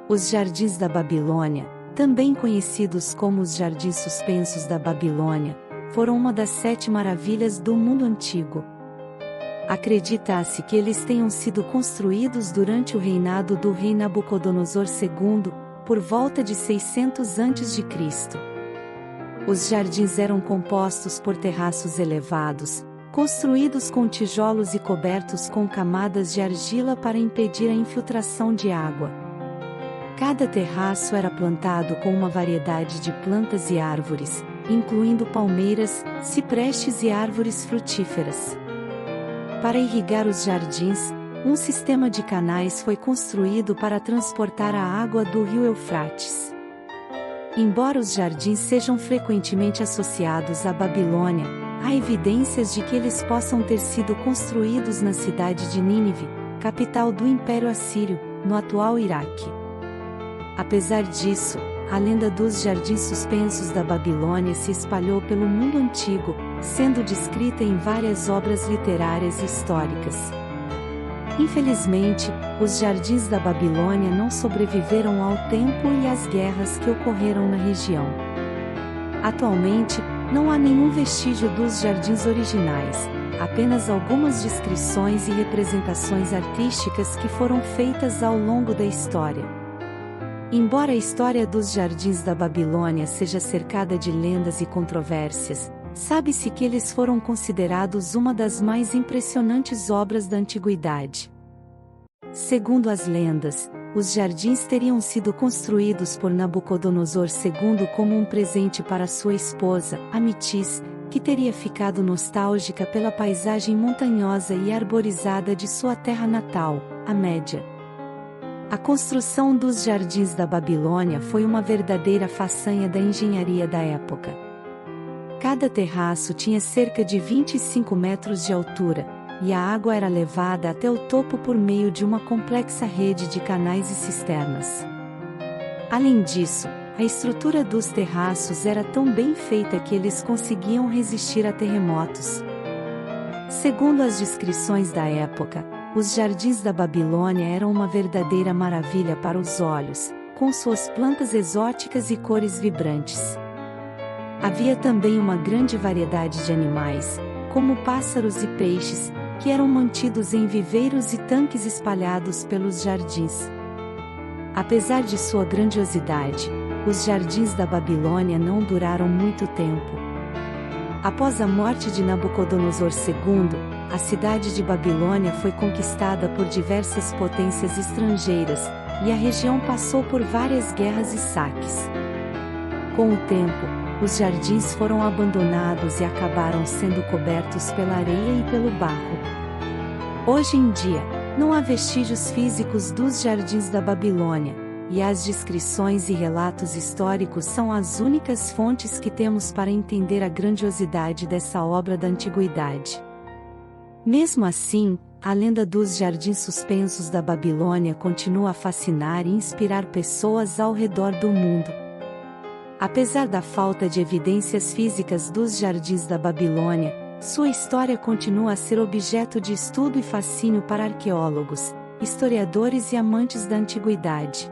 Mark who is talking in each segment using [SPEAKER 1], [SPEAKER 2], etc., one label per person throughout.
[SPEAKER 1] Os Jardins da Babilônia, também conhecidos como os Jardins Suspensos da Babilônia, foram uma das 7 maravilhas do mundo antigo. Acredita-se que eles tenham sido construídos durante o reinado do rei Nabucodonosor II, por volta de 600 a.C. Os jardins eram compostos por terraços elevados, construídos com tijolos e cobertos com camadas de argila para impedir a infiltração de água. Cada terraço era plantado com uma variedade de plantas e árvores, incluindo palmeiras, ciprestes e árvores frutíferas. Para irrigar os jardins, um sistema de canais foi construído para transportar a água do rio Eufrates. Embora os jardins sejam frequentemente associados à Babilônia, há evidências de que eles possam ter sido construídos na cidade de Nínive, capital do Império Assírio, no atual Iraque. Apesar disso, a lenda dos Jardins Suspensos da Babilônia se espalhou pelo mundo antigo, sendo descrita em várias obras literárias e históricas. Infelizmente, os Jardins da Babilônia não sobreviveram ao tempo e às guerras que ocorreram na região. Atualmente, não há nenhum vestígio dos jardins originais, apenas algumas descrições e representações artísticas que foram feitas ao longo da história. Embora a história dos Jardins da Babilônia seja cercada de lendas e controvérsias, sabe-se que eles foram considerados uma das mais impressionantes obras da antiguidade. Segundo as lendas, os jardins teriam sido construídos por Nabucodonosor II como um presente para sua esposa, Amitis, que teria ficado nostálgica pela paisagem montanhosa e arborizada de sua terra natal, a Média. A construção dos Jardins da Babilônia foi uma verdadeira façanha da engenharia da época. Cada terraço tinha cerca de 25 metros de altura, e a água era levada até o topo por meio de uma complexa rede de canais e cisternas. Além disso, a estrutura dos terraços era tão bem feita que eles conseguiam resistir a terremotos. Segundo as descrições da época, os Jardins da Babilônia eram uma verdadeira maravilha para os olhos, com suas plantas exóticas e cores vibrantes. Havia também uma grande variedade de animais, como pássaros e peixes, que eram mantidos em viveiros e tanques espalhados pelos jardins. Apesar de sua grandiosidade, os Jardins da Babilônia não duraram muito tempo. Após a morte de Nabucodonosor II, a cidade de Babilônia foi conquistada por diversas potências estrangeiras, e a região passou por várias guerras e saques. Com o tempo, os jardins foram abandonados e acabaram sendo cobertos pela areia e pelo barro. Hoje em dia, não há vestígios físicos dos Jardins da Babilônia, e as descrições e relatos históricos são as únicas fontes que temos para entender a grandiosidade dessa obra da antiguidade. Mesmo assim, a lenda dos Jardins Suspensos da Babilônia continua a fascinar e inspirar pessoas ao redor do mundo. Apesar da falta de evidências físicas dos Jardins da Babilônia, sua história continua a ser objeto de estudo e fascínio para arqueólogos, historiadores e amantes da antiguidade.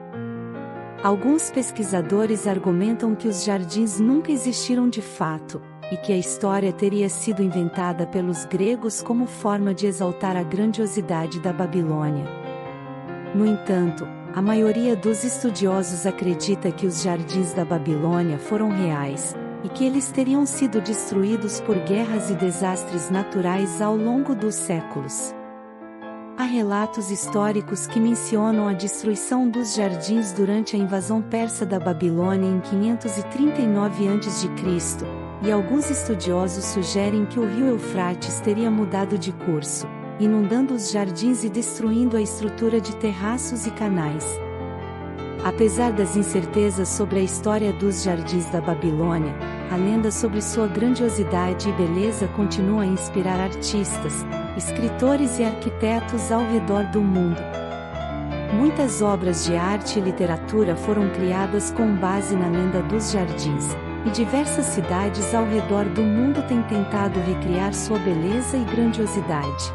[SPEAKER 1] Alguns pesquisadores argumentam que os jardins nunca existiram de fato, e que a história teria sido inventada pelos gregos como forma de exaltar a grandiosidade da Babilônia. No entanto, a maioria dos estudiosos acredita que os Jardins da Babilônia foram reais, e que eles teriam sido destruídos por guerras e desastres naturais ao longo dos séculos. Há relatos históricos que mencionam a destruição dos jardins durante a invasão persa da Babilônia em 539 a.C., e alguns estudiosos sugerem que o rio Eufrates teria mudado de curso, inundando os jardins e destruindo a estrutura de terraços e canais. Apesar das incertezas sobre a história dos Jardins da Babilônia, a lenda sobre sua grandiosidade e beleza continua a inspirar artistas, escritores e arquitetos ao redor do mundo. Muitas obras de arte e literatura foram criadas com base na lenda dos jardins, e diversas cidades ao redor do mundo têm tentado recriar sua beleza e grandiosidade.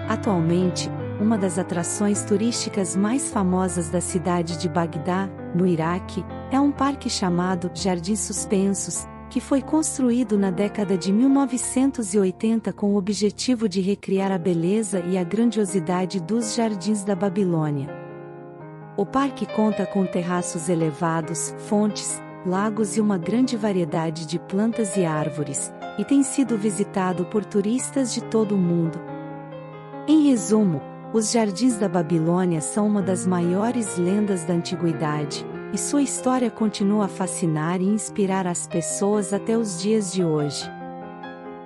[SPEAKER 1] Atualmente, uma das atrações turísticas mais famosas da cidade de Bagdá, no Iraque, é um parque chamado Jardins Suspensos, que foi construído na década de 1980 com o objetivo de recriar a beleza e a grandiosidade dos jardins da Babilônia. O parque conta com terraços elevados, fontes, lagos e uma grande variedade de plantas e árvores, e tem sido visitado por turistas de todo o mundo. Em resumo, os Jardins da Babilônia são uma das maiores lendas da antiguidade, e sua história continua a fascinar e inspirar as pessoas até os dias de hoje.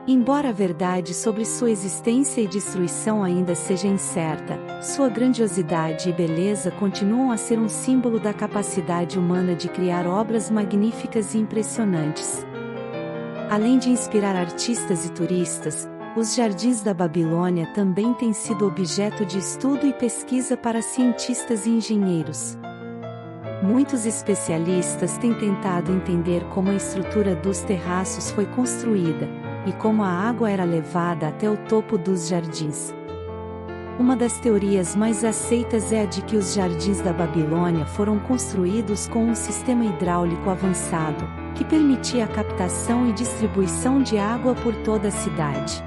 [SPEAKER 1] Embora a verdade sobre sua existência e destruição ainda seja incerta, sua grandiosidade e beleza continuam a ser um símbolo da capacidade humana de criar obras magníficas e impressionantes. Além de inspirar artistas e turistas, os Jardins da Babilônia também têm sido objeto de estudo e pesquisa para cientistas e engenheiros. Muitos especialistas têm tentado entender como a estrutura dos terraços foi construída, e como a água era levada até o topo dos jardins. Uma das teorias mais aceitas é a de que os Jardins da Babilônia foram construídos com um sistema hidráulico avançado, que permitia a captação e distribuição de água por toda a cidade.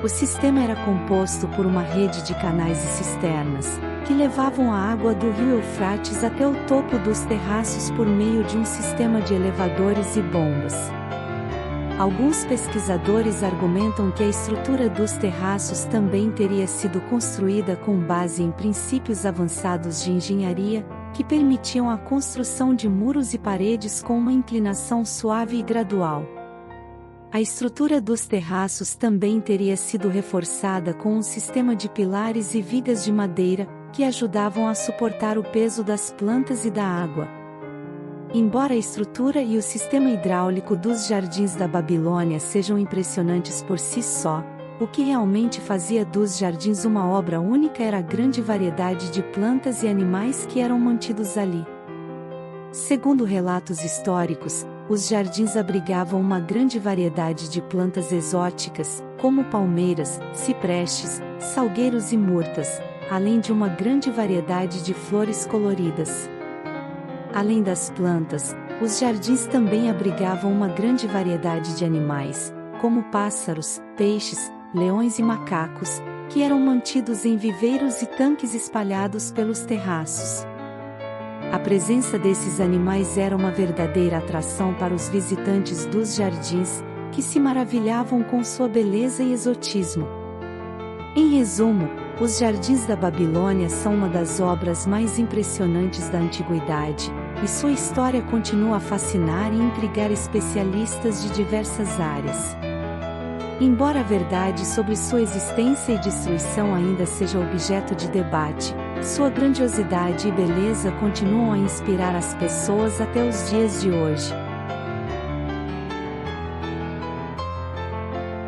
[SPEAKER 1] O sistema era composto por uma rede de canais e cisternas, que levavam a água do rio Eufrates até o topo dos terraços por meio de um sistema de elevadores e bombas. Alguns pesquisadores argumentam que a estrutura dos terraços também teria sido construída com base em princípios avançados de engenharia, que permitiam a construção de muros e paredes com uma inclinação suave e gradual. A estrutura dos terraços também teria sido reforçada com um sistema de pilares e vigas de madeira, que ajudavam a suportar o peso das plantas e da água. Embora a estrutura e o sistema hidráulico dos Jardins da Babilônia sejam impressionantes por si só, o que realmente fazia dos jardins uma obra única era a grande variedade de plantas e animais que eram mantidos ali. Segundo relatos históricos, os jardins abrigavam uma grande variedade de plantas exóticas, como palmeiras, ciprestes, salgueiros e murtas, além de uma grande variedade de flores coloridas. Além das plantas, os jardins também abrigavam uma grande variedade de animais, como pássaros, peixes, leões e macacos, que eram mantidos em viveiros e tanques espalhados pelos terraços. A presença desses animais era uma verdadeira atração para os visitantes dos jardins, que se maravilhavam com sua beleza e exotismo. Em resumo, os Jardins da Babilônia são uma das obras mais impressionantes da antiguidade, e sua história continua a fascinar e intrigar especialistas de diversas áreas. Embora a verdade sobre sua existência e destruição ainda seja objeto de debate, sua grandiosidade e beleza continuam a inspirar as pessoas até os dias de hoje.